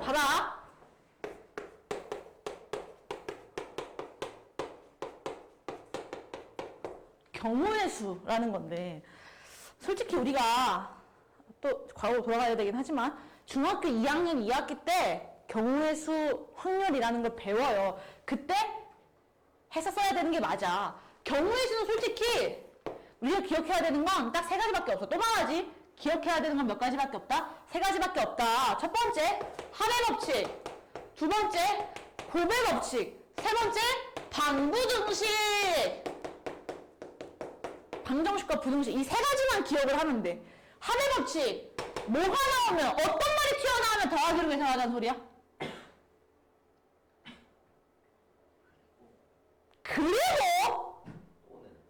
봐라. 경우의 수라는 건데, 솔직히 우리가 또 과거로 돌아가야 되긴 하지만 중학교 2학년 2학기 때 경우의 수 확률이라는 걸 배워요. 그때 했었어야 되는 게 맞아. 경우의 수는 솔직히 우리가 기억해야 되는 건 딱 3가지밖에 없어. 또 말하지? 기억해야 되는 건 몇 가지밖에 없다? 3가지밖에 없다. 첫 번째, 합의 법칙. 두 번째, 곱의 법칙. 세 번째, 방부등식. 방정식과 부등식. 이 3가지만 기억을 하면 돼. 합의 법칙. 뭐가 나오면, 어떤 말이 튀어나오면 더하기로 계산하자는 소리야? 그리고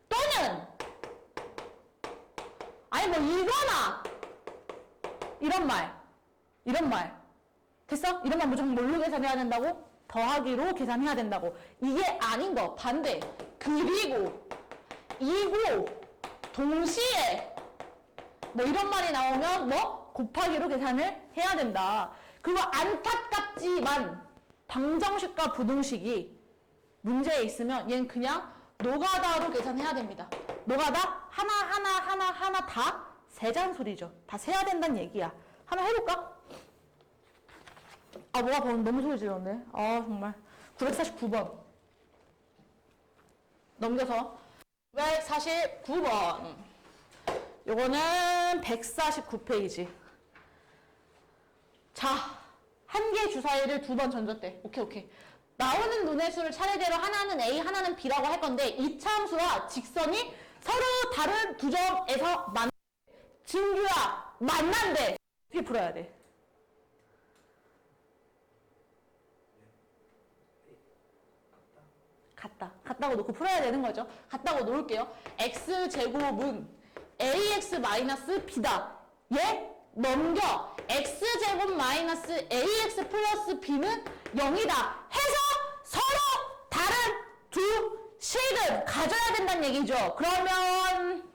또는 아니 뭐 이거나 이런 말 됐어? 이런 말 무조건 뭘로 계산해야 된다고? 더하기로 계산해야 된다고. 이게 아닌 거 반대. 그리고 이고 동시에 뭐 이런 말이 나오면 뭐 곱하기로 계산을 해야 된다. 그리고 안타깝지만 방정식과 부등식이 문제에 있으면 얘는 그냥 노가다로 계산해야 됩니다. 노가다 하나 다 세잔소리죠. 다 세야 된다는 얘기야. 한번 해볼까? 아 뭐가 방금 너무 소리 질렀네. 아 정말. 949번 넘겨서 949번 요거는 149페이지. 자, 한 개 주사위를 2번 던졌대. 오케이. 나오는 눈의 수를 차례대로 하나는 A, 하나는 B라고 할 건데 이차함수와 직선이 서로 다른 두 점에서 진규야 만난대. 어떻게 풀어야 돼? 같다고 놓고 풀어야 되는 거죠. 같다고 놓을게요. x제곱은 ax-b다. 얘 넘겨. x제곱 마이너스 ax 플러스 b는 0이다. 해서 서로 다른 두 식을 가져야 된다는 얘기죠. 그러면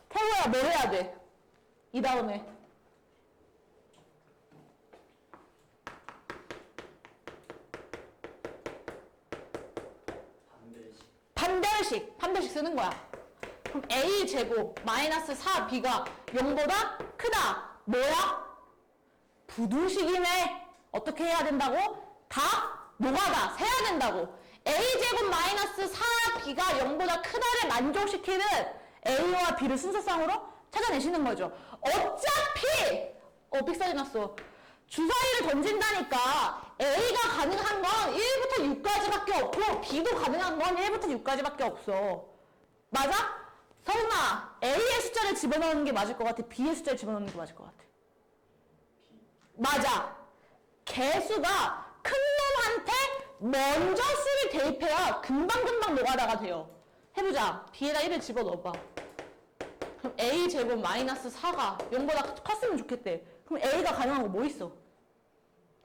태우야 뭘 해야 돼? 이 다음에 반대식 쓰는 거야. 그럼 a제곱 마이너스 4b가 0보다 크다. 뭐야? 부등식이네. 어떻게 해야 된다고? 다 노가다 세야 된다고. a제곱 마이너스 4b가 0보다 크다를 만족시키는 a와 b를 순서상으로 찾아내시는 거죠. 어차피 삑사리 났어. 주사위를 던진다니까 A가 가능한 건 1부터 6까지밖에 없고 B도 가능한 건 1부터 6까지밖에 없어. 맞아? 서훈아, A의 숫자를 집어넣는 게 맞을 것 같아? B의 숫자를 집어넣는 게 맞을 것 같아? 맞아. 개수가 큰 놈한테 먼저 수를 대입해야 금방금방 노가다가 돼요. 해보자. B에다 1을 집어넣어봐. 그럼 A제곱 마이너스 4가 0보다 컸으면 좋겠대. 그럼 A가 가능한 거 뭐 있어?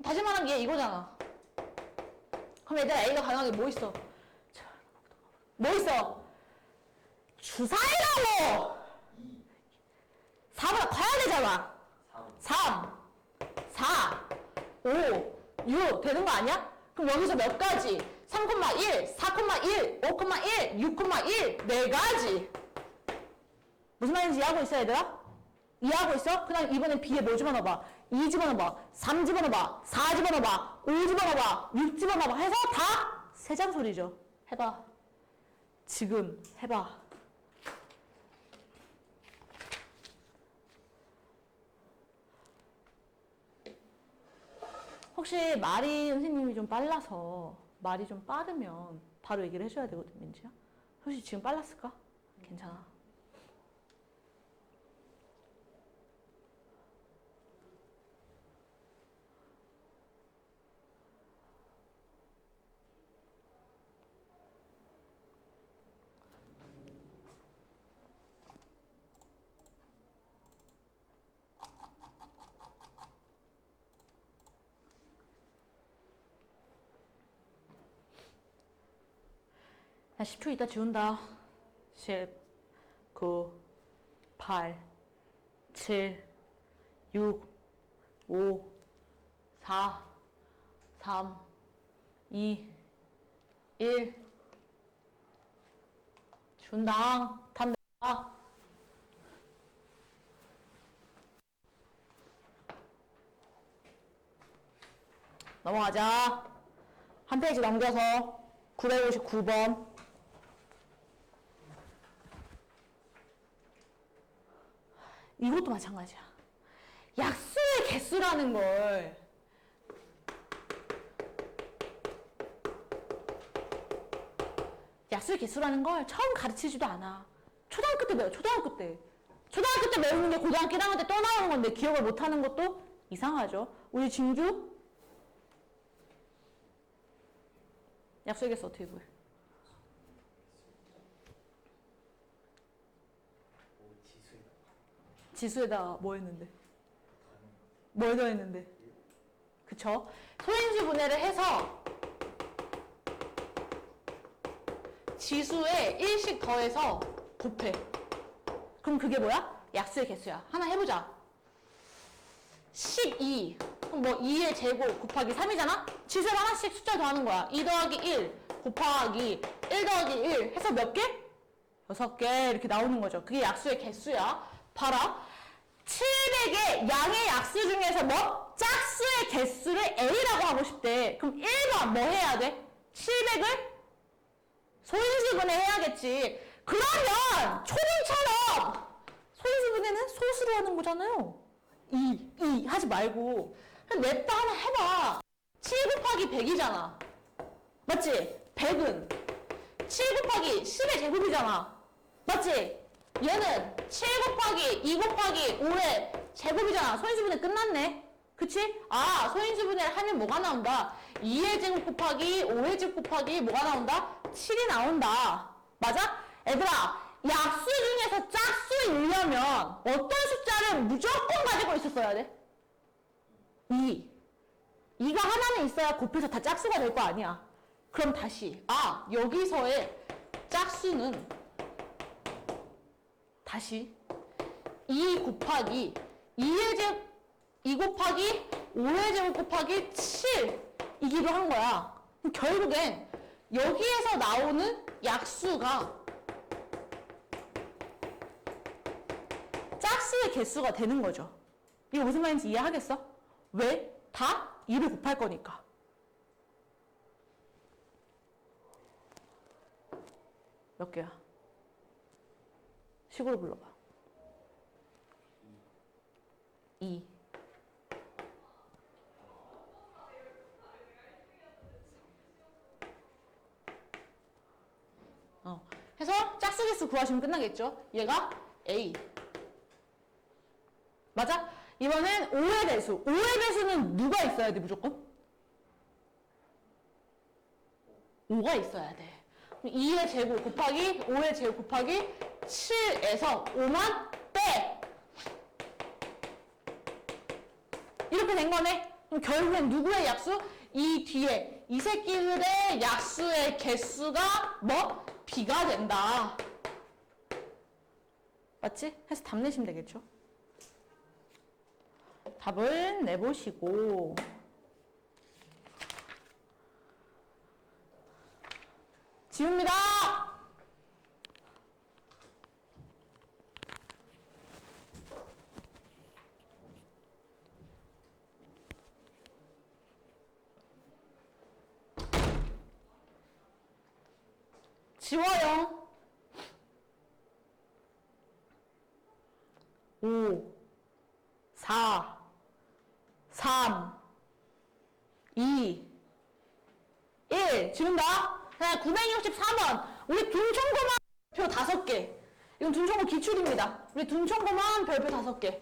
다시 말하면 얘 이거잖아. 그럼 얘들아 A가 가능한 게 뭐 있어? 뭐 있어? 주사위라고! 4보다 커야 되잖아. 3, 4, 5, 6 되는 거 아니야? 그럼 여기서 몇 가지? 3,1, 4,1, 5,1, 6,1 4가지. 무슨 말인지 이해하고 있어 얘들아? 이해하고 있어? 그 다음 이번엔 B에 뭐 집어넣어봐? 2 집어넣어봐. 3 집어넣어봐. 4 집어넣어봐. 5 집어넣어봐. 6 집어넣어봐. 해서 다 세잔소리죠. 해봐. 지금 해봐. 혹시 말이 선생님이 좀 빨라서 말이 좀 빠르면 바로 얘기를 해줘야 되거든, 민지야. 혹시 지금 빨랐을까? 괜찮아. 나 10초 있다 지운다. 10, 9, 8, 7, 6, 5, 4, 3, 2, 1. 준당. 답 내봐. 넘어가자. 한 페이지 넘겨서 959번. 이것도 마찬가지야. 약수의 개수라는 걸 약수의 개수라는 걸 처음 가르치지도 않아. 초등학교 때 배워. 초등학교 때. 초등학교 때 배우는 게 고등학교 1학년 때 또 나오는 건데 기억을 못하는 것도 이상하죠. 우리 진주 약수의 개수 어떻게 구해? 지수에다가 뭐 했는데? 뭘 더했는데? 그쵸? 소인수 분해를 해서 지수에 1씩 더해서 곱해. 그럼 그게 뭐야? 약수의 개수야. 하나 해보자. 12. 그럼 뭐 2의 제곱 곱하기 3이잖아? 지수에 하나씩 숫자 더하는 거야. 2 더하기 1 곱하기 1 더하기 1 해서 몇 개? 6개 이렇게 나오는 거죠. 그게 약수의 개수야. 봐라. 700의 양의 약수 중에서 뭐? 짝수의 개수를 A라고 하고 싶대. 그럼 1번 뭐 해야 돼? 700을 소인수분해 해야겠지. 그러면 초딩처럼 소인수분해는 소수로 하는 거잖아요. 2 하지 말고 냅다 하나 해봐. 7 곱하기 100이잖아. 맞지? 100은 7 곱하기 10의 제곱이잖아. 맞지? 얘는 7 곱하기 2 곱하기 5의 제곱이잖아. 소인수분해 끝났네. 그치? 아, 소인수분해를 하면 뭐가 나온다? 2의 제곱 곱하기 5의 제곱 곱하기 뭐가 나온다? 7이 나온다. 맞아? 얘들아, 약수 중에서 짝수이려면 어떤 숫자를 무조건 가지고 있었어야 돼? 2. 2가 하나는 있어야 곱해서 다 짝수가 될 거 아니야. 그럼 다시, 아, 여기서의 짝수는 다시 2 곱하기 2의 제곱 2 곱하기 5의 제곱 곱하기 7이기도 한 거야. 그럼 결국엔 여기에서 나오는 약수가 짝수의 개수가 되는 거죠. 이게 무슨 말인지 이해하겠어? 왜? 다 2를 곱할 거니까. 몇 개야? 식으로 불러봐. 2. 해서 짝수 개수 구하시면 끝나겠죠? 얘가 A. 맞아? 이번엔 5의 배수. 5의 배수는 누가 있어야 돼, 무조건? 5가 있어야 돼. 2의 제곱 곱하기 5의 제곱 곱하기 7에서 5만 빼! 이렇게 된 거네? 그럼 결국엔 누구의 약수? 이 뒤에 이 새끼들의 약수의 개수가 뭐? B가 된다. 맞지? 해서 답 내시면 되겠죠? 답을 내보시고 지웁니다. 지워요. 5, 4, 3, 2, 1. 지운다. 자, 964번. 우리 둔총고만 별표 5개. 이건 둔총고 기출입니다. 우리 둔총고만 별표 5개.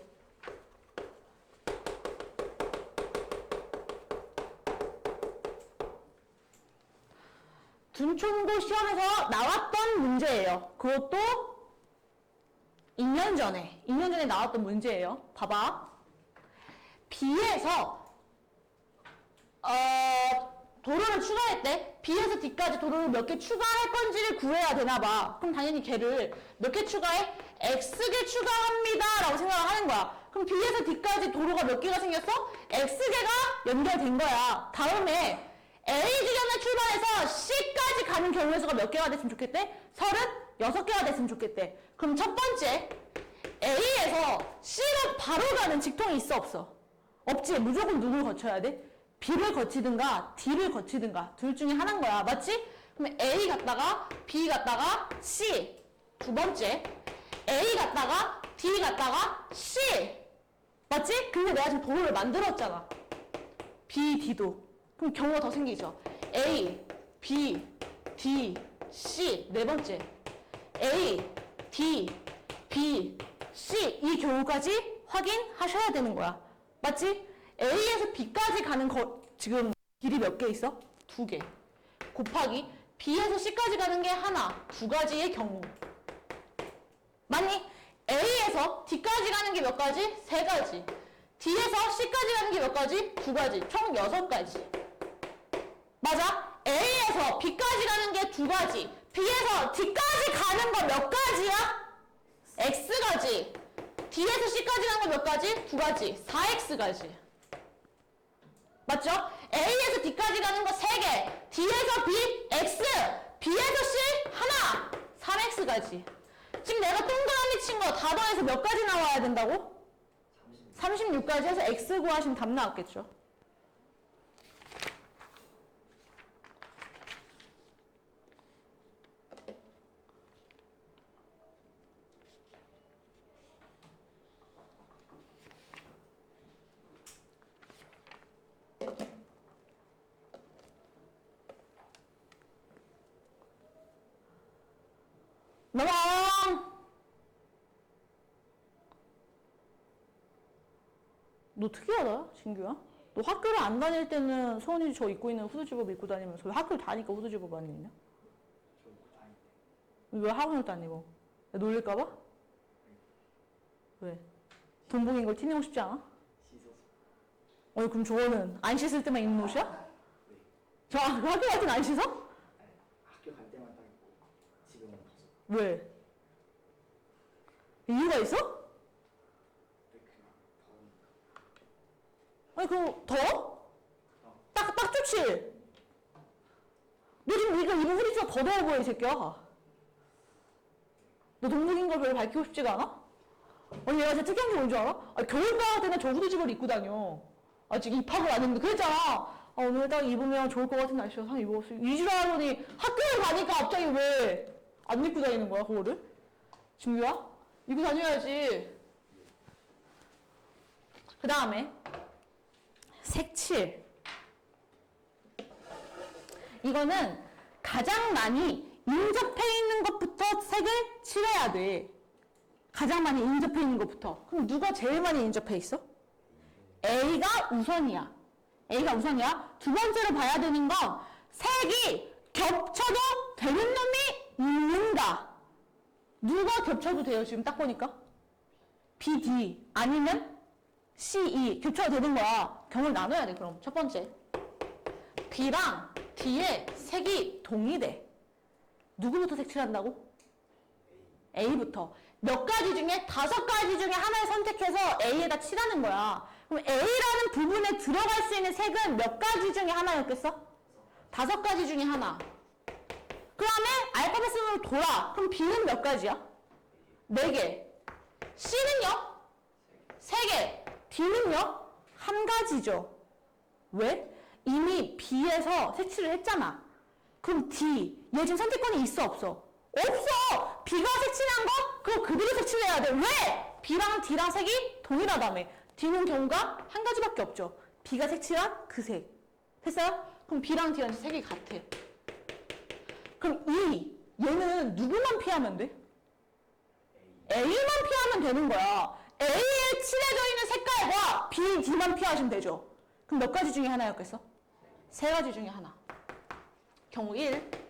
둔총고 시험에서 나왔던 문제예요. 그것도 2년 전에 나왔던 문제예요. 봐봐. B에서 도로를 추가했대. B에서 D까지 도로를 몇 개 추가할 건지를 구해야 되나 봐. 그럼 당연히 걔를 몇 개 추가해? X개 추가합니다 라고 생각을 하는 거야. 그럼 B에서 D까지 도로가 몇 개가 생겼어? X개가 연결된 거야. 다음에 A 지점에 출발해서 C까지 가는 경우의 수가 몇 개가 됐으면 좋겠대? 36개가 됐으면 좋겠대. 그럼 첫 번째 A에서 C로 바로 가는 직통이 있어 없어? 없지. 무조건 누굴 거쳐야 돼? B를 거치든가 D를 거치든가 둘 중에 하나인 거야. 맞지? 그럼 A 갔다가 B 갔다가 C. 두 번째 A 갔다가 D 갔다가 C. 맞지? 근데 내가 지금 도로를 만들었잖아. B, D도. 그럼 경우가 더 생기죠. A, B, D, C. 네 번째 A, D, B, C. 이 경우까지 확인하셔야 되는 거야. 맞지? A에서 B까지 가는 지금 길이 몇 개 있어? 2개. 곱하기 B에서 C까지 가는 게 하나, 두 가지의 경우. 맞니? A에서 D까지 가는 게 몇 가지? 세 가지. D에서 C까지 가는 게 몇 가지? 두 가지. 총 6가지. 맞아? A에서 B까지 가는 게 두 가지. B에서 D까지 가는 거 몇 가지야? X가지. D에서 C까지 가는 거 몇 가지? 두 가지. 4X가지. 맞죠? A에서 D까지 가는 거 3개. D에서 B, X. B에서 C, 하나. 3X가지. 지금 내가 동그라미 친 거 다 더해서 몇 가지 나와야 된다고? 36까지 해서 X 구하시면 답 나왔겠죠. 넘어가! 너 특이하다, 진규야. 너 학교를 안 다닐 때는 소은이 저 입고 있는 후드집업 입고 다니면서 왜 학교를 다니까 후드집업 안 입냐? 왜 학원을 다니고? 놀릴까봐? 왜? 돈 복인 걸 티내고 싶지 않아? 아니 그럼 저거는 안 씻을 때만 입는 옷이야? 네. 저 학교 갈 때는 안 씻어? 학교 갈 때만 딱 입고 집에만 가서. 왜? 이유가 있어? 근데 그냥 더우니까. 아니 그럼 더워? 딱 좋지? 너 지금 네가 입은 후리지가 더 더워 보여 이 새끼야. 너 동복인 걸 별로 밝히고 싶지가 않아? 아니 얘가 진짜 특이한 게 뭔지 알아? 아니, 겨울방학 때는 저 후드집을 입고 다녀. 아직 입학을 안 했는데 그랬잖아. 아, 오늘 딱 입으면 좋을 것 같은 날씨여서 한 입었어. 이주하더니 학교를 가니까 갑자기 왜 안 입고 다니는 거야 그거를? 진규야? 입고 다녀야지. 그 다음에 색칠. 이거는 가장 많이 인접해 있는 것부터 색을 칠해야 돼. 가장 많이 인접해 있는 것부터. 그럼 누가 제일 많이 인접해 있어? A가 우선이야. A가 우선이야. 두 번째로 봐야 되는 건 색이 겹쳐도 되는 놈이 있는가? 누가 겹쳐도 돼요 지금 딱 보니까? B, D 아니면 C, E 겹쳐도 되는 거야. 경우를 나눠야 돼 그럼. 첫 번째 B랑 D의 색이 동일해. 누구부터 색칠한다고? A부터. 몇 가지 중에 5가지 중에 하나를 선택해서 A에다 칠하는 거야. 그럼 A라는 부분에 들어갈 수 있는 색은 몇 가지 중에 하나였겠어? 5가지 중에 하나. 그 다음에 알파벳 순으로 돌아. 그럼 B는 몇 가지야? 4개. C는요? 3개. D는요? 1가지죠. 왜? 이미 B에서 색칠을 했잖아. 그럼 D, 얘 지금 선택권이 있어 없어? 없어! B가 색칠한 거? 그럼 그대로 색칠해야 돼. 왜? B랑 D랑 색이 동일하다며. D는 경우가 1가지밖에 없죠. B가 색칠한 그 색. 됐어요? 그럼 B랑 D랑 색이 같아. 그럼 얘는 누구만 피하면 돼? A만 피하면 되는 거야. A에 칠해져 있는 색깔과 B, D만 피하시면 되죠. 그럼 몇 가지 중에 하나였겠어? 3가지 중에 하나. 경우 1.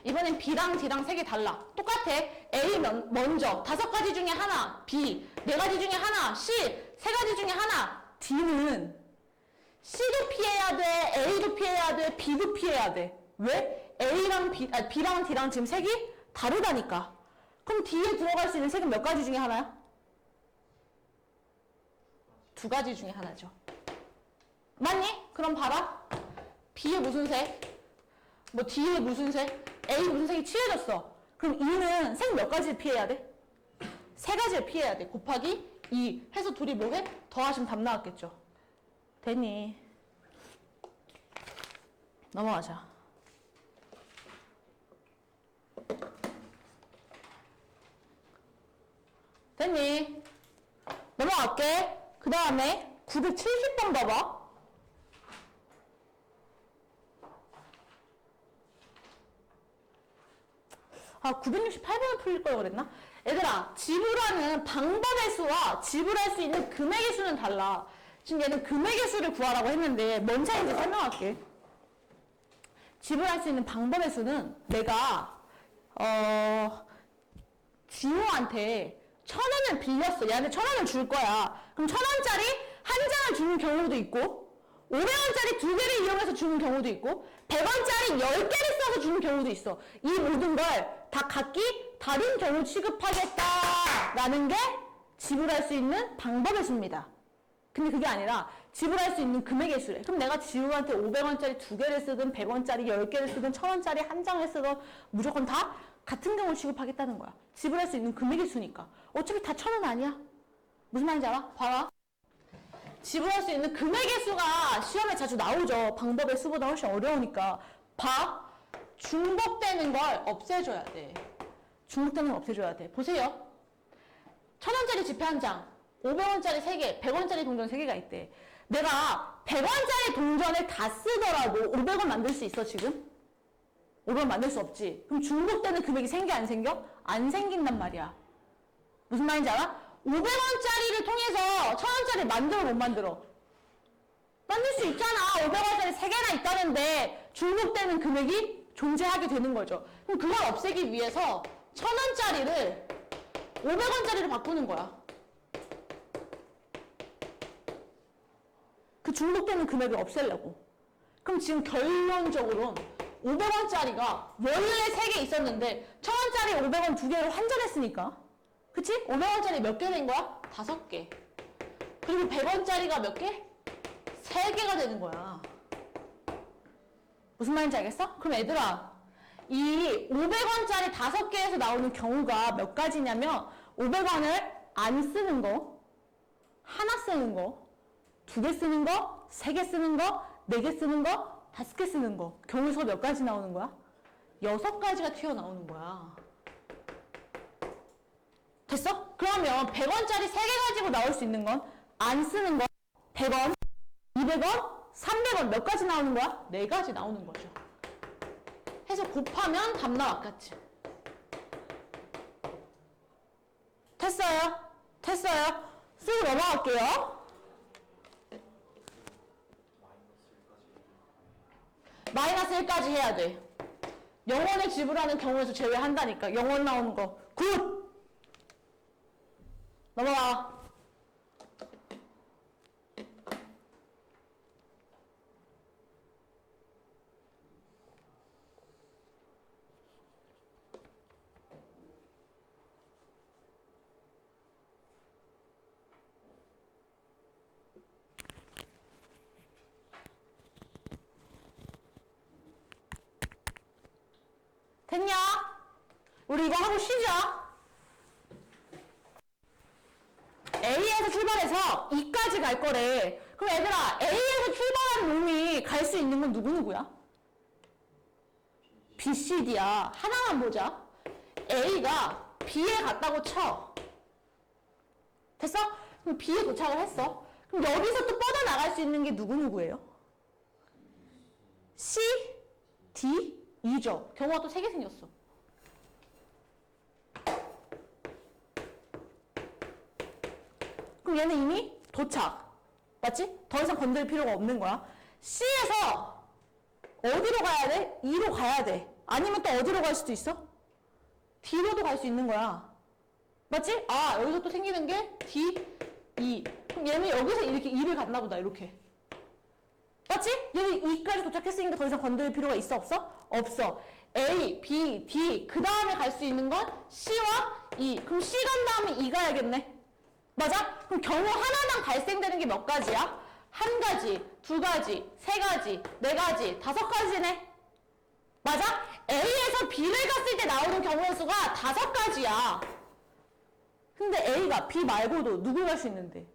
이번엔 B랑 D랑 색이 달라. 똑같아. A 먼저 5가지 중에 하나, B 4가지 중에 하나, C 3가지 중에 하나. D는 C도 피해야 돼, A도 피해야 돼, B도 피해야 돼. 왜? B랑 D랑 지금 색이 다르다니까. 그럼 D에 들어갈 수 있는 색은 몇 가지 중에 하나야? 두 가지 중에 하나죠. 맞니? 그럼 봐라. B에 무슨 색? 뭐 D에 무슨 색? A 무슨 색이 칠해졌어. 그럼 E는 색 몇 가지를 피해야 돼? 세 가지를 피해야 돼. 곱하기 2 해서 둘이 뭐해? 더하시면 답 나왔겠죠. 됐니? 넘어가자. 됐니? 넘어갈게. 그 다음에 970번 봐봐. 아, 968번을 풀릴 걸 그랬나? 얘들아, 지불하는 방법의 수와 지불할 수 있는 금액의 수는 달라. 지금 얘는 금액의 수를 구하라고 했는데 뭔 차이인지 설명할게. 지불할 수 있는 방법의 수는 내가 지호한테 1,000원을 빌렸어. 얘한테 1,000원을 줄 거야. 그럼 1,000원짜리 한 장을 주는 경우도 있고 500원짜리 두 개를 이용해서 주는 경우도 있고 100원짜리 10개를 써서 주는 경우도 있어. 이 모든 걸 다 각기 다른 경우 취급하겠다라는 게 지불할 수 있는 방법의 수입니다. 근데 그게 아니라 지불할 수 있는 금액의 수래. 그럼 내가 지호한테 500원짜리 두 개를 쓰든 100원짜리 10개를 쓰든 1,000원짜리 한 장을 쓰든 무조건 다 같은 경우를 취급하겠다는 거야. 지불할 수 있는 금액의 수니까. 어차피 다 1,000원 아니야. 무슨 말인지 알아? 봐라. 지불할 수 있는 금액의 수가 시험에 자주 나오죠. 방법의 수보다 훨씬 어려우니까. 봐. 중복되는 걸 없애줘야 돼. 중복되는 걸 없애줘야 돼. 보세요. 1,000원짜리 지폐 한 장, 500원짜리 3개, 100원짜리 동전 3개가 있대. 내가 100원짜리 동전을 다 쓰더라도 500원 만들 수 있어, 지금? 500원 만들 수 없지. 그럼 중복되는 금액이 생겨, 안 생겨? 안 생긴단 말이야. 무슨 말인지 알아? 500원짜리를 통해서 1,000원짜리 만들어, 못 만들어? 만들 수 있잖아. 500원짜리 3개나 있다는데 중복되는 금액이 존재하게 되는 거죠. 그럼 그걸 없애기 위해서 1,000원짜리를 500원짜리로 바꾸는 거야. 그 중복되는 금액을 없애려고. 그럼 지금 결론적으로는 500원짜리가 원래 3개 있었는데 1,000원짜리 500원 2개로 환전했으니까 그치? 500원짜리 몇 개 된 거야? 5개. 그리고 100원짜리가 몇 개? 3개가 되는 거야. 무슨 말인지 알겠어? 그럼 얘들아, 이 500원짜리 5개에서 나오는 경우가 몇 가지냐면 500원을 안 쓰는 거, 하나 쓰는 거, 2개 쓰는 거, 3개 쓰는 거, 4개 쓰는 거, 5개 쓰는 거. 경우 수가 몇 가지 나오는 거야? 6가지가 튀어나오는 거야. 됐어? 그러면 100원짜리 3개 가지고 나올 수 있는 건 안 쓰는 거 100원, 200원, 300원 몇 가지 나오는 거야? 4가지 나오는 거죠. 해서 곱하면 답 나왔겠지. 됐어요? 됐어요? 쑥 넘어갈게요. 마이너스 1까지 해야 돼. 0원을 지불하는 경우에서 제외한다니까. 0원 나오는 거. 굿! 넘어가. 됐냐? 우리 이거 하고 쉬자. A에서 출발해서 E까지 갈 거래. 그럼 얘들아, A에서 출발한 놈이 갈 수 있는 건 누구누구야? B, C, D야. 하나만 보자. A가 B에 갔다고 쳐. 됐어? 그럼 B에 도착을 했어. 그럼 여기서 또 뻗어나갈 수 있는 게 누구누구예요? C, D, E죠. 경우가 또 3개 생겼어. 그럼 얘는 이미 도착. 맞지? 더 이상 건들 필요가 없는 거야. C에서 어디로 가야 돼? E로 가야 돼. 아니면 또 어디로 갈 수도 있어? D로도 갈 수 있는 거야. 맞지? 아, 여기서 또 생기는 게 D, E. 그럼 얘는 여기서 이렇게 E를 갔나 보다. 이렇게. 맞지? 얘는 E까지 도착했으니까 더 이상 건들 필요가 있어? 없어? 없어. A, B, D 그 다음에 갈 수 있는 건 C와 2. 그럼 C 간 다음에 2 가야겠네. 맞아? 그럼 경우 하나당 발생되는 게 몇 가지야? 한 가지, 두 가지, 세 가지, 네 가지, 다섯 가지네. 맞아? A에서 B를 갔을 때 나오는 경우의 수가 다섯 가지야. 근데 A가 B 말고도 누구 갈 수 있는데?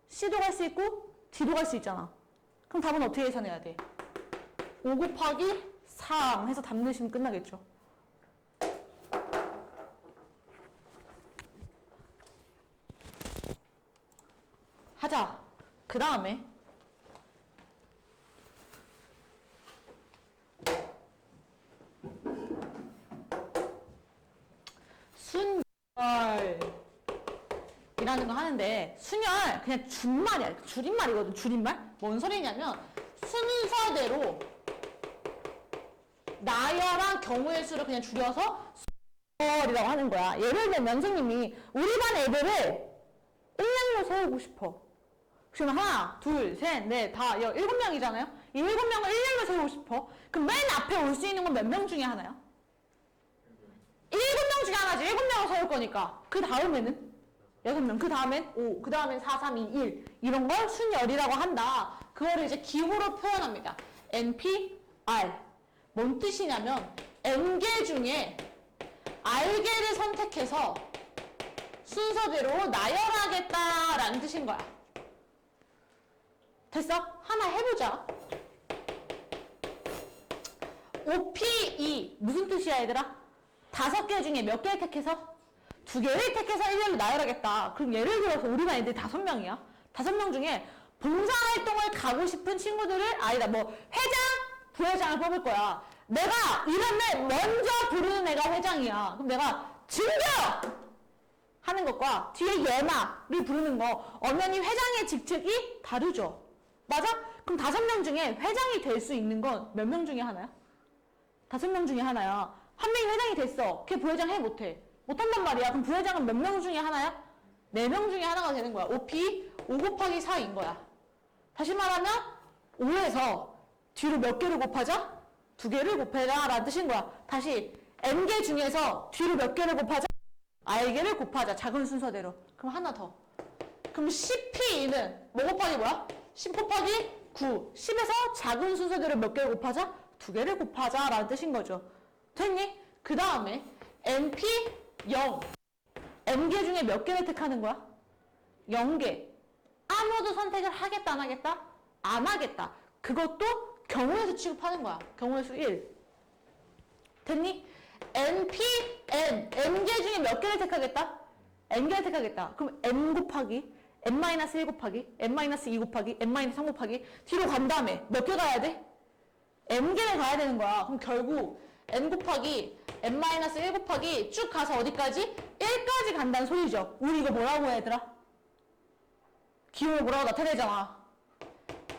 C도 갈 수 있고 D도 갈 수 있잖아. 그럼 답은 어떻게 계산해야 돼? 5 곱하기 3 해서 답 내시면 끝나겠죠. 하자. 그 다음에 순열이라는 거 하는데 순열 그냥 준말이야. 줄임말이거든. 줄임말. 뭔 소리냐면 순서대로 나열한 경우의 수를 그냥 줄여서 순열이라고 하는 거야. 예를 들면 선생님이 우리 반 애들을 1렬로 세우고 싶어. 그러면 하나, 둘, 셋, 넷, 다, 7명이잖아요? 이 7명을 1렬로 세우고 싶어. 그럼 맨 앞에 올 수 있는 건 몇 명 중에 하나요? 7명 중에 하나지. 7명을 세울 거니까. 그 다음에는 6명. 그 다음엔 5. 그 다음엔 4, 3, 2, 1. 이런 걸 순열이라고 한다. 그거를 이제 기호로 표현합니다. NP, R. 뭔 뜻이냐면 N개 중에 R개를 선택해서 순서대로 나열하겠다라는 뜻인 거야. 됐어? 하나 해보자. OPE 무슨 뜻이야 얘들아? 5개 중에 몇 개를 택해서? 2개를 택해서 1렬로 나열하겠다. 그럼 예를 들어서 우리 반 애들 5명이야. 5명 중에 봉사활동을 가고 싶은 친구들을 아니다 뭐 회장, 부회장을 뽑을 거야. 내가 이름을 먼저 부르는 애가 회장이야. 그럼 내가 진경! 하는 것과 뒤에 예마를 부르는 거 엄연히 회장의 직책이 다르죠. 맞아? 그럼 5명 중에 회장이 될 수 있는 건 몇 명 중에 하나야? 5명 중에 하나야. 한 명이 회장이 됐어. 걔 부회장 해 못해? 못한단 말이야. 그럼 부회장은 몇 명 중에 하나야? 4명 중에 하나가 되는 거야. OP 5 곱하기 4인 거야. 다시 말하면 5에서 뒤로 몇 개를 곱하자? 2개를 곱해라 라는 뜻인 거야. 다시 N개 중에서 뒤로 몇 개를 곱하자? R개를 곱하자. 작은 순서대로. 그럼 하나 더. 그럼 CP는 뭐 곱하기 뭐야? 10 곱하기 9. 10에서 작은 순서대로 몇 개를 곱하자? 2개를 곱하자 라는 뜻인 거죠. 됐니? 그 다음에 NP 0. N개 중에 몇 개를 택하는 거야? 0개. 아무도 선택을 하겠다 안 하겠다? 안 하겠다. 그것도 경우의 수 취급하는 거야. 경우의 수 1. 됐니? NP N. N개 중에 몇 개를 택하겠다? N개를 택하겠다. 그럼 N 곱하기 N-1 곱하기 N-2 곱하기 N-3 곱하기 뒤로 간 다음에 몇 개 가야 돼? N개를 가야 되는 거야. 그럼 결국 N 곱하기 N-1 곱하기 쭉 가서 어디까지? 1까지 간다는 소리죠. 우리 이거 뭐라고 해 얘들아? 기호를 뭐라고 나타내잖아.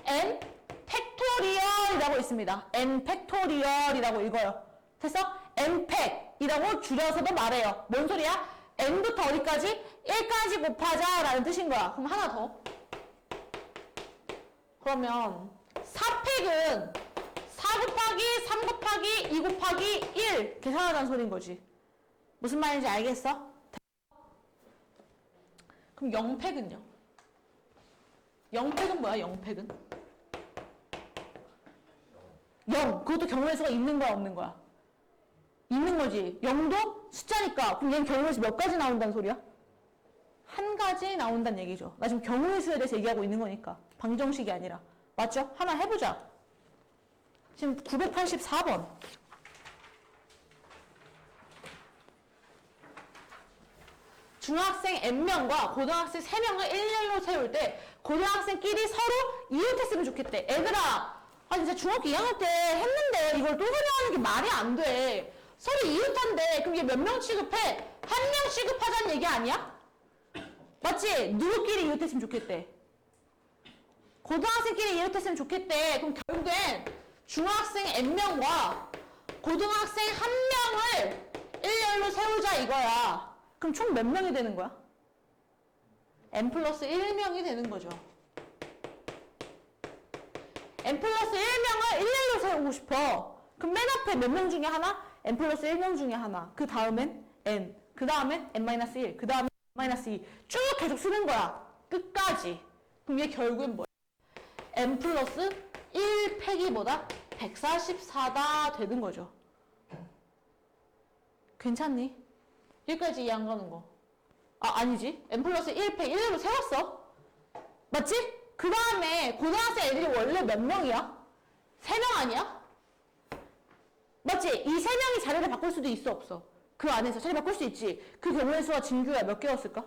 N 팩토리얼이라고 있습니다. N 팩토리얼이라고 읽어요. 됐어? N 팩이라고 줄여서도 말해요. 뭔 소리야? N부터 어디까지? 1까지 곱하자 라는 뜻인 거야. 그럼 하나 더. 그러면 4팩은 4 곱하기 3 곱하기 2 곱하기 1 계산하자는 소리인 거지. 무슨 말인지 알겠어? 그럼 0팩은요? 0팩은 뭐야? 0팩은? 0. 그것도 경우의 수가 있는 거야 없는 거야? 있는 거지. 0도 숫자니까. 그럼 얘는 경우의 수 몇 가지 나온다는 소리야? 한 가지 나온다는 얘기죠. 나 지금 경우의 수에 대해서 얘기하고 있는 거니까. 방정식이 아니라. 맞죠? 하나 해보자. 지금 984번. 중학생 N명과 고등학생 3명을 1렬로 세울 때 고등학생끼리 서로 이웃했으면 좋겠대. 얘들아, 아 진짜 중학교 2학년 때 했는데 이걸 또 설명하는 게 말이 안 돼. 서로 이웃한데 그럼 얘 몇 명 취급해? 한 명 취급하자는 얘기 아니야? 맞지? 누구끼리 이웃했으면 좋겠대? 고등학생끼리 이웃했으면 좋겠대. 그럼 결국엔 중학생 N명과 고등학생 1명을 1렬로 세우자 이거야. 그럼 총 몇 명이 되는 거야? N 플러스 1명이 되는 거죠. N 플러스 1명을 1렬로 세우고 싶어. 그럼 맨 앞에 몇 명 중에 하나? N 플러스 1명 중에 하나. 그 다음엔 N. 그 다음에 n-1, 그 다음에 n-2 쭉 계속 쓰는 거야. 끝까지. 그럼 얘 결국엔 뭐야? n 플러스 1 패기보다 144다 되는 거죠. 괜찮니? 여기까지 이해 안 가는 거. 아니지. n 플러스 1 패 1로 세웠어. 맞지? 그 다음에 고등학생 애들이 원래 몇 명이야? 3명 아니야? 맞지? 이 3명이 자리를 바꿀 수도 있어, 없어? 그 안에서 자리 바꿀 수 있지. 그 경우의 수와 진규야 몇 개였을까?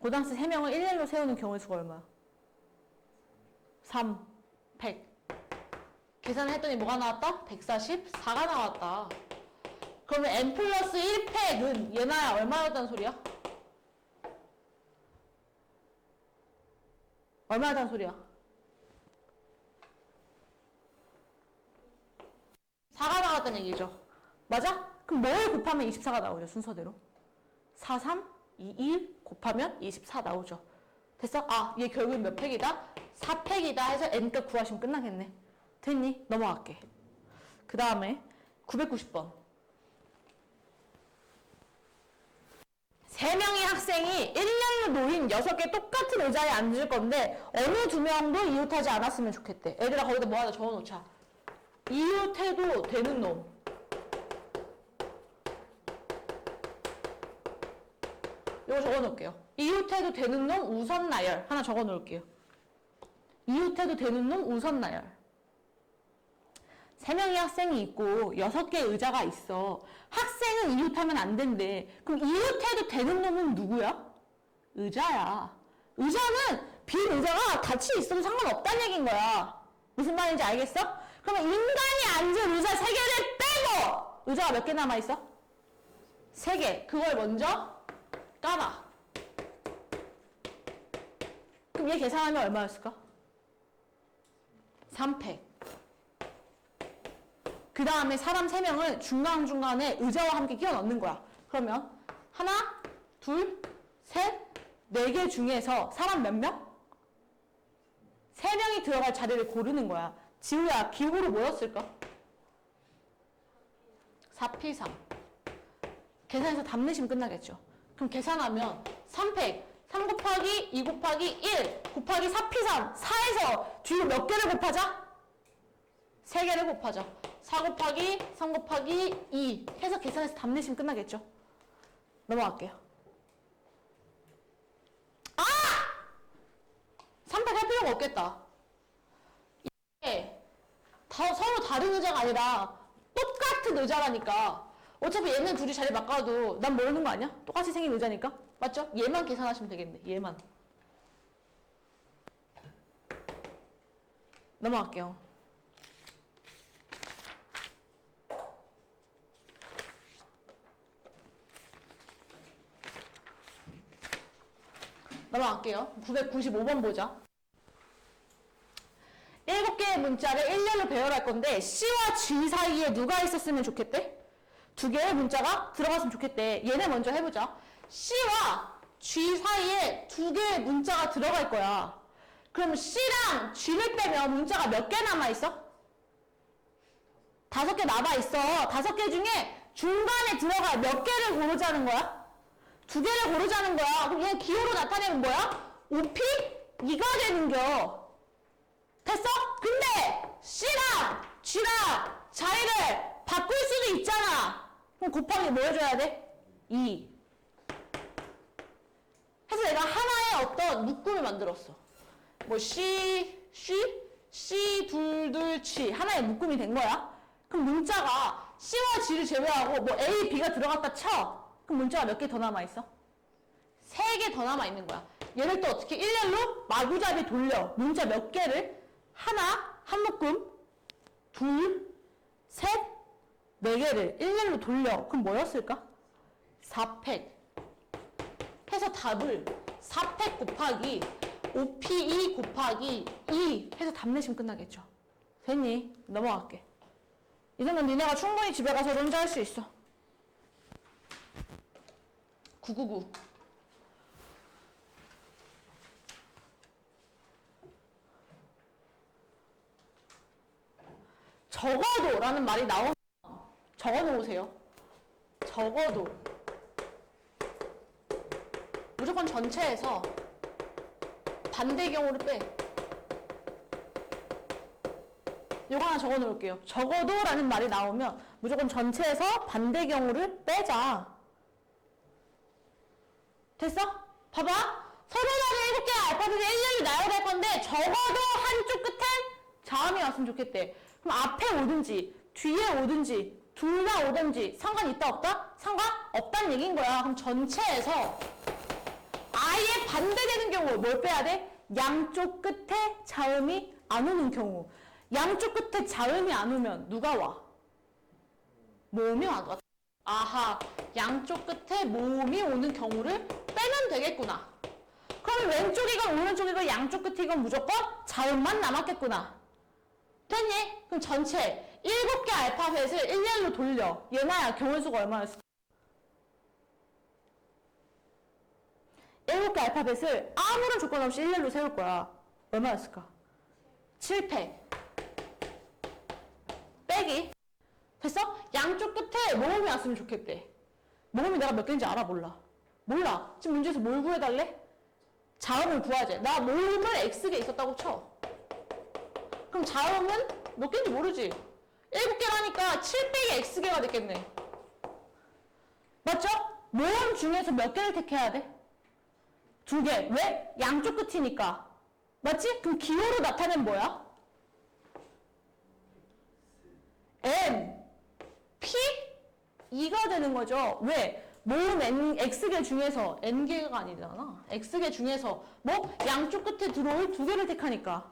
고등학생 3명을 1렬로 세우는 경우의 수가 얼마야? 3, 100. 계산을 했더니 뭐가 나왔다? 144가 나왔다. 그러면 n 플러스 1팩은 얘나야 얼마였다는 소리야? 얼마였다는 소리야? 4가 나왔다는 얘기죠. 맞아? 그럼 뭘 곱하면 24가 나오죠, 순서대로? 4, 3, 2, 1 곱하면 24 나오죠. 됐어? 얘 결국엔 몇 팩이다? 4팩이다 해서 n값 구하시면 끝나겠네. 됐니? 넘어갈게. 그 다음에 990번. 3명의 학생이 1년로 놓인 6개 똑같은 의자에 앉을 건데 어느 2명도 이웃하지 않았으면 좋겠대. 애들아 거기다 뭐 하나 적어놓자. 이웃해도 되는 놈. 이거 적어놓을게요. 이웃해도 되는 놈 우선 나열. 하나 적어놓을게요. 이웃해도 되는 놈 우선 나열. 3명의 학생이 있고 6개의 의자가 있어. 학생은 이웃하면 안 된대. 그럼 이웃해도 되는 놈은 누구야? 의자야. 의자는 빈 의자가 같이 있어도 상관없다는 얘기인 거야. 무슨 말인지 알겠어? 그러면 인간이 앉은 의자 3개를 빼고 의자가 몇 개 남아있어? 3개. 그걸 먼저 까봐. 그럼 얘 계산하면 얼마였을까? 3팩. 그 다음에 사람 3명을 중간중간에 의자와 함께 끼워 넣는 거야. 그러면 하나, 둘, 셋, 4개 중에서 사람 몇 명? 3명이 들어갈 자리를 고르는 거야. 지우야, 기호로 뭐였을까? 4P3. 계산해서 답 내시면 끝나겠죠. 그럼 계산하면 3팩, 3 곱하기 2 곱하기 1 곱하기 4P3, 4에서 뒤로 몇 개를 곱하자? 3개를 곱하자. 4 곱하기 3 곱하기 2 해서 계산해서 답 내시면 끝나겠죠. 넘어갈게요. 3팩 할 필요가 없겠다. 이게 서로 다른 의자가 아니라 똑같은 의자라니까 어차피 얘는 둘이 자리 바꿔도 난 모르는 거 아니야? 똑같이 생긴 의자니까. 맞죠? 얘만 계산하시면 되겠네. 얘만. 넘어갈게요. 넘어갈게요. 995번 보자. 7개의 문자를 1렬로 배열할 건데 C와 G 사이에 누가 있었으면 좋겠대? 2개의 문자가 들어갔으면 좋겠대. 얘네 먼저 해보자. C와 G 사이에 2개의 문자가 들어갈 거야. 그럼 C랑 G를 빼면 문자가 몇 개 남아있어? 5개 남아있어. 5개 중에 중간에 들어갈 몇 개를 고르자는 거야? 2개를 고르자는 거야. 그럼 얘 기호로 나타내면 뭐야? 5P? 2가 되는겨. 됐어? 근데 C랑 G랑 자리를 바꿀 수도 있잖아. 그럼 곱하기 뭐 해줘야 돼? 2. 해서 내가 하나의 어떤 묶음을 만들었어. 뭐 C, 둘, G 하나의 묶음이 된 거야. 그럼 문자가 C와 G를 제외하고 뭐 A, B가 들어갔다 쳐. 그럼 문자가 몇 개 더 남아있어? 3개 더 남아있는 거야. 얘를 또 어떻게 1렬로 마구잡이 돌려. 문자 몇 개를? 하나, 한 묶음, 둘, 셋, 4개를 1렬로 돌려. 그럼 뭐였을까? 4팩. 해서 답을 4팩 곱하기 5P2 곱하기 2 해서 답 내시면 끝나겠죠. 됐니? 넘어갈게. 이 정도는 니네가 충분히 집에 가서 혼자 할 수 있어. 999. 적어도 라는 말이 나오면 적어 놓으세요. 적어도 무조건 전체에서 반대 경우를 빼. 요거 하나 적어 놓을게요. 적어도 라는 말이 나오면 무조건 전체에서 반대 경우를 빼자. 됐어? 봐봐. 서로 다른 7개의 알파벳이 일렬로 나열될 건데 적어도 한쪽 끝엔 자음이 왔으면 좋겠대. 그럼 앞에 오든지 뒤에 오든지 둘 다 오든지 상관 있다 없다? 상관없다는 얘기인 거야. 그럼 전체에서 아예 반대되는 경우 뭘 빼야 돼? 양쪽 끝에 자음이 안 오는 경우. 양쪽 끝에 자음이 안 오면 누가 와? 모음이 와. 아하, 양쪽 끝에 모음이 오는 경우를 빼면 되겠구나. 그럼 왼쪽이건 오른쪽이건 양쪽 끝이건 무조건 자음만 남았겠구나. 됐니? 그럼 전체 7개 알파벳을 일렬로 돌려. 얘나야 경우 수가 얼마였어? 7개 알파벳을 아무런 조건 없이 일렬로 세울 거야. 얼마였을까? 7패. 빼기. 됐어? 양쪽 끝에 모음이 왔으면 좋겠대. 모음이 내가 몇 개인지 알아? 몰라? 몰라. 지금 문제에서 뭘 구해달래? 자음을 구하재. 나 모음을 X개 있었다고 쳐. 그럼 자음은 몇 개인지 모르지? 7개라니까 7 빼기 X개가 됐겠네. 맞죠? 모음 중에서 몇 개를 택해야 돼? 2개. 왜? 양쪽 끝이니까. 맞지? 그럼 기호로 나타낸 뭐야? N, P, E가 되는 거죠. 왜? 모음 N, X개 중에서 N개가 아니잖아. X개 중에서 뭐? 양쪽 끝에 들어올 2개를 택하니까.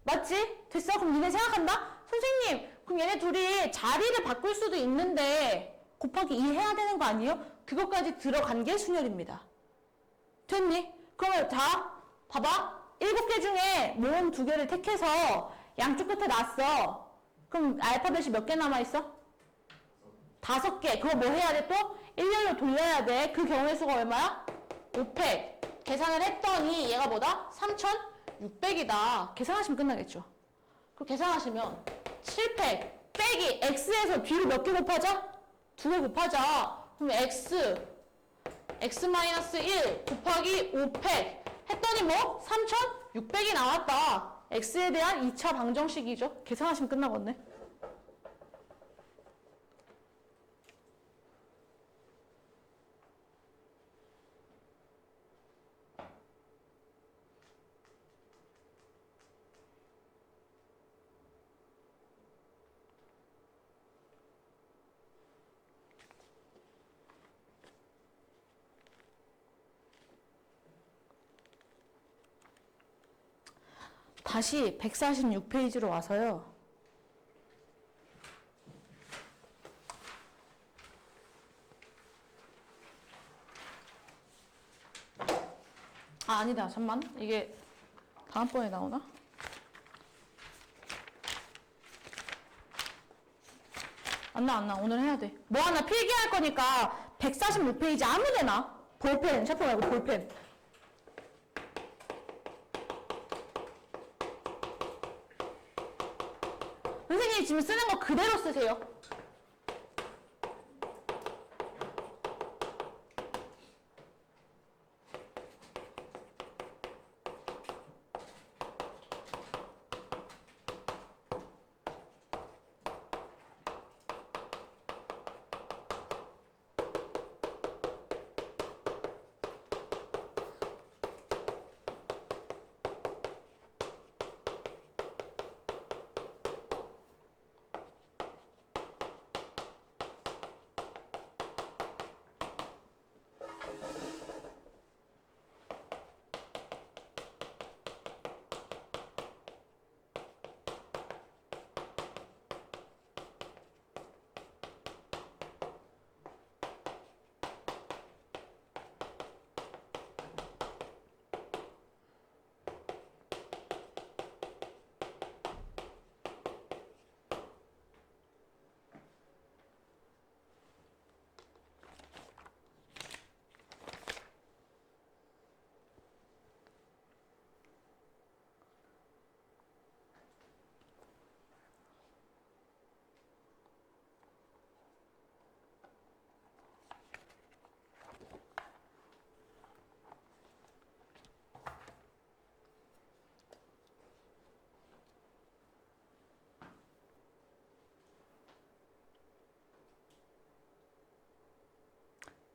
맞지? 됐어? 그럼 니네 생각한다? 선생님, 그럼 얘네 둘이 자리를 바꿀 수도 있는데 곱하기 2 해야 되는 거 아니에요? 그것까지 들어간 게 순열입니다. 됐니? 그러면 자, 봐봐. 7개 중에 모음 2개를 택해서 양쪽 끝에 놨어. 그럼 알파벳이 몇 개 남아있어? 5개. 그거 뭐 해야 돼 또? 일렬로 돌려야 돼. 그 경우의 수가 얼마야? 5팩. 계산을 했더니 얘가 뭐다? 3,600이다. 계산하시면 끝나겠죠. 그럼 계산하시면 7팩 빼기 x에서 뒤로 몇 개 곱하자? 2개 곱하자. 그럼 x-1 곱하기 5팩 했더니 뭐? 3,600이 나왔다. x에 대한 2차 방정식이죠. 계산하시면 끝나겠네. 다시 146페이지로 와서요. 아, 아니다. 잠만. 이게 다음번에 나오나? 안 나. 오늘 해야 돼. 뭐 하나 필기할 거니까 146페이지 아무 데나. 볼펜. 샤프 말고 볼펜. 선생님이 지금 쓰는 거 그대로 쓰세요.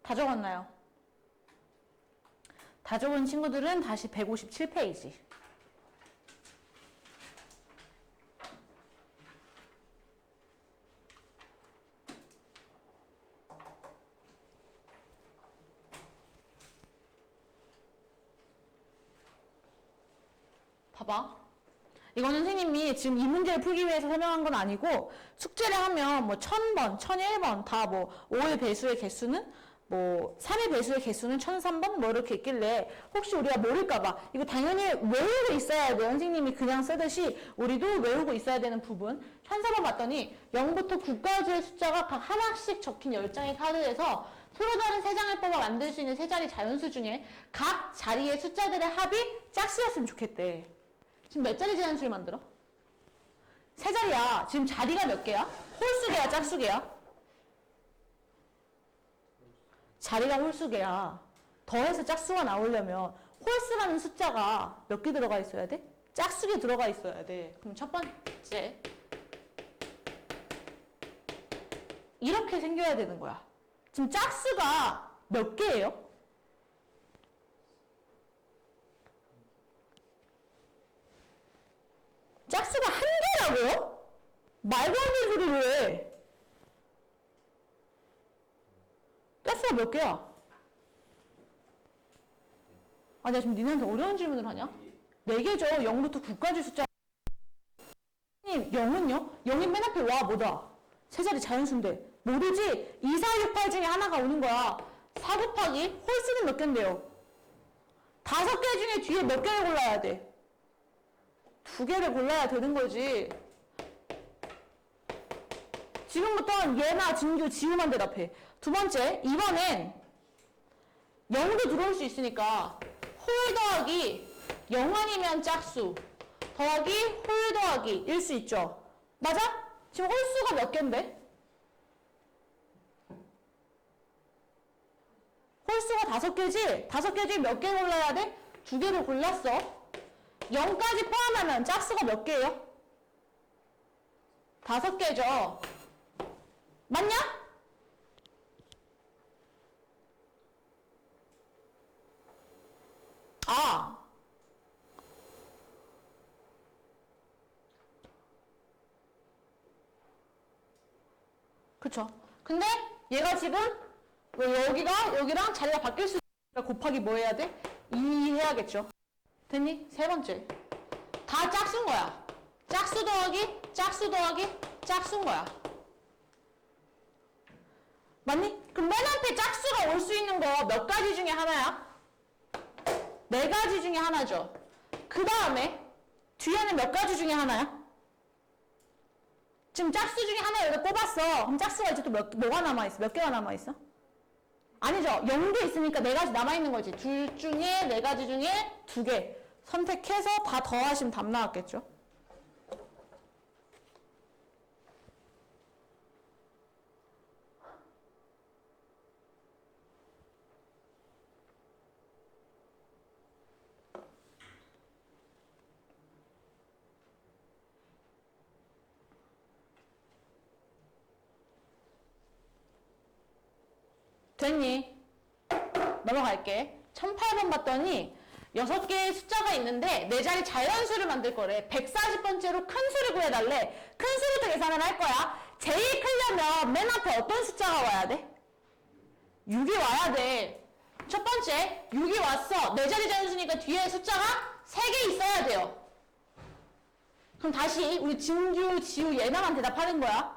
다 적었나요? 다 적은 친구들은 다시 157페이지. 봐봐. 이거는 선생님이 지금 이 문제를 풀기 위해서 설명한 건 아니고 숙제를 하면 뭐 1000번, 1001번 다 뭐 5의 배수의 개수는 뭐 3의 배수의 개수는 1003번 뭐 이렇게 있길래 혹시 우리가 모를까봐 이거 당연히 외우고 있어야 돼요. 선생님이 그냥 쓰듯이 우리도 외우고 있어야 되는 부분. 1003번 봤더니 0부터 9까지의 숫자가 각 하나씩 적힌 10장의 카드에서 서로 다른 세 장을 뽑아 만들 수 있는 세 자리 자연수 중에 각 자리의 숫자들의 합이 짝수였으면 좋겠대. 지금 몇 자리 자연수를 만들어? 세 자리야. 지금 자리가 몇 개야? 홀수개야, 짝수개야? 자리가 홀수개야. 더해서 짝수가 나오려면 홀수라는 숫자가 몇 개 들어가 있어야 돼? 짝수개 들어가 있어야 돼. 그럼 첫 번째 이렇게 생겨야 되는 거야. 지금 짝수가 몇 개예요? 짝수가 한 개라고요? 말도 안 되는 소리를 해. 짝수가 몇 개야? 아, 내가 지금 니네한테 어려운 질문을 하냐? 4개죠. 0부터 9까지 숫자. 0은요? 0이 맨 앞에 와, 뭐다? 세 자리 자연수인데. 모르지? 2, 4, 6, 8 중에 하나가 오는 거야. 4 곱하기 홀수는 몇 개인데요? 5개 중에 뒤에 몇 개를 골라야 돼? 2개를 골라야 되는 거지. 지금부터는 얘나 진규, 지우만 대답해. 두 번째, 이번엔 0도 들어올 수 있으니까 홀 더하기 0 아니면 짝수 더하기 홀 더하기 일 수 있죠. 맞아? 지금 홀수가 몇 개인데? 홀수가 5개지? 5개 중에 몇 개 골라야 돼? 2개를 골랐어. 0까지 포함하면 짝수가 몇 개예요? 5개죠. 맞냐? 아. 그쵸. 근데 얘가 지금 여기랑 자리가 바뀔 수 있으니까 곱하기 뭐 해야 돼? 2 해야겠죠. 됐니? 세 번째. 다 짝수인 거야. 짝수 더하기 짝수인 거야. 맞니? 그럼 맨 앞에 짝수가 올 수 있는 거 몇 가지 중에 하나야? 4가지 중에 하나죠. 그 다음에 뒤에는 몇 가지 중에 하나야? 지금 짝수 중에 하나 여기다 꼽았어. 그럼 짝수가 이제 또 뭐가 남아있어? 몇 개가 남아있어? 아니죠. 0도 있으니까 4가지 남아있는 거지. 둘 중에 4가지 중에 2개 선택해서 다 더하시면 답 나왔겠죠. 됐니? 넘어갈게. 1008번 봤더니 6개의 숫자가 있는데 4자리 자연수를 만들 거래. 140번째로 큰 수를 구해달래. 큰 수부터 계산을 할 거야. 제일 크려면 맨 앞에 어떤 숫자가 와야 돼? 6이 와야 돼. 첫 번째, 6이 왔어. 4자리 자연수니까 뒤에 숫자가 3개 있어야 돼요. 그럼 다시 우리 진규, 지우 얘나만 대답하는 거야.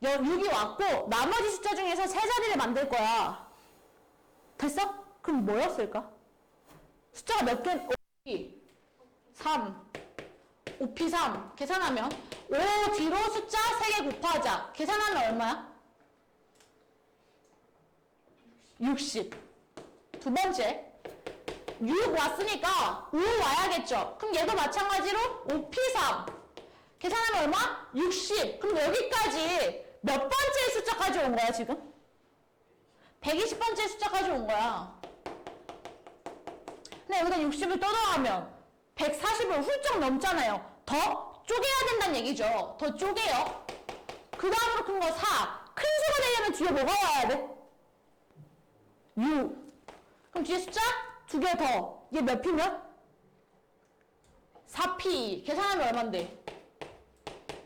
6이 왔고 나머지 숫자 중에서 3자리를 만들 거야. 됐어? 그럼 뭐였을까? 숫자가 몇 개? 5P 3 5P 3 계산하면 5 뒤로 숫자 3개 곱하자. 계산하면 얼마야? 60. 두 번째 6 왔으니까 5 와야겠죠. 그럼 얘도 마찬가지로 5P 3 계산하면 얼마? 60. 그럼 여기까지 몇 번째 숫자까지 온 거야 지금? 120번째 숫자까지 온 거야. 근데 여기다 60을 또 더하면 140을 훌쩍 넘잖아요. 더 쪼개야 된다는 얘기죠. 더 쪼개요. 그 다음으로 큰 거 4. 큰 수가 되려면 뒤에 뭐가 와야 돼? 6. 그럼 뒤에 숫자 2개 더. 얘 몇 P면? 4P. 계산하면 얼만데?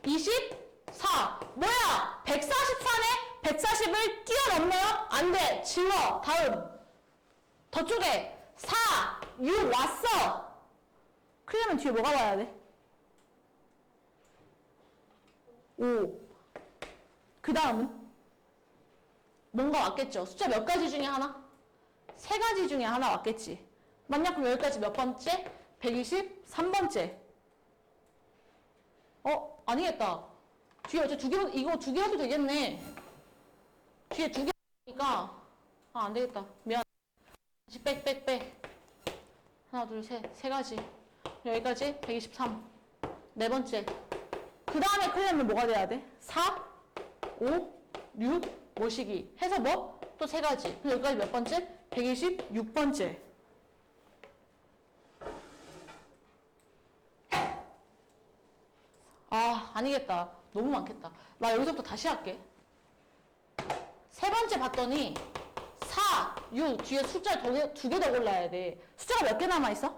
24. 뭐야? 144네? 140을 뛰어넘나요? 안 돼. 지워. 다음. 더 쪽에 4, 6 왔어. 그러면 뒤에 뭐가 와야 돼? 5. 그 다음은? 뭔가 왔겠죠. 숫자 몇 가지 중에 하나? 3가지 중에 하나 왔겠지. 맞냐? 그럼 여기까지 몇 번째? 123번째. 아니겠다. 뒤에 어째 이거 2개 해도 되겠네. 뒤에 2개니까. 안 되겠다. 미안. 다시 빽. 하나, 둘, 셋. 3가지. 여기까지 123. 4번째. 그 다음에 크려면 뭐가 돼야 돼? 4, 5, 6, 모시기. 해서 뭐? 또 3가지. 그럼 여기까지 몇 번째? 126번째. 아니겠다. 너무 많겠다. 나 여기서부터 다시 할게. 3번째 봤더니 4, 6 뒤에 숫자 2개 더 골라야 돼. 숫자가 몇 개 남아있어?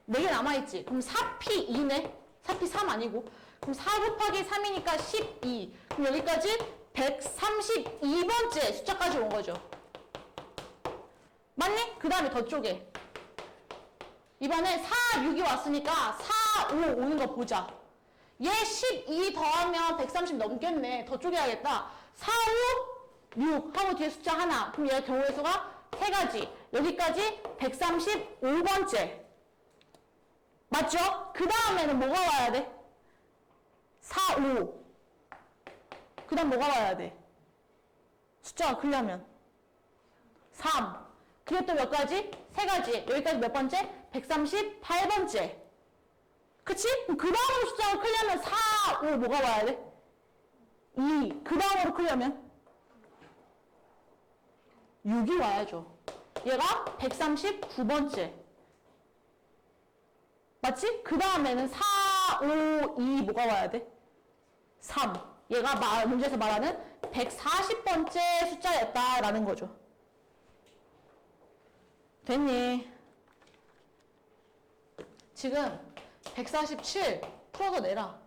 4개 남아있지. 그럼 4P 2네? 4P 3 아니고. 그럼 4 곱하기 3이니까 12. 그럼 여기까지 132번째 숫자까지 온 거죠. 맞니? 그 다음에 더 쪼개. 이번에 4, 6이 왔으니까 4, 5 오는 거 보자. 얘 12 더하면 130 넘겠네. 더 쪼개야겠다. 4, 5, 6 하고 뒤에 숫자 하나. 그럼 얘 경우의 수가 3가지. 여기까지 135번째. 맞죠? 그 다음에는 뭐가 와야 돼? 4, 5. 그 다음 뭐가 와야 돼? 숫자가 크려면 3. 그게 또 몇 가지? 3가지. 여기까지 몇 번째? 138번째. 그치? 그 다음으로 숫자가 크려면 4, 5 뭐가 와야 돼? 2. 그 다음으로 크려면 6이 와야죠. 얘가 139번째. 맞지? 그 다음에는 4, 5, 2 뭐가 와야 돼? 3. 얘가 문제에서 말하는 140번째 숫자였다라는 거죠. 됐니? 지금 147 풀어서 내라.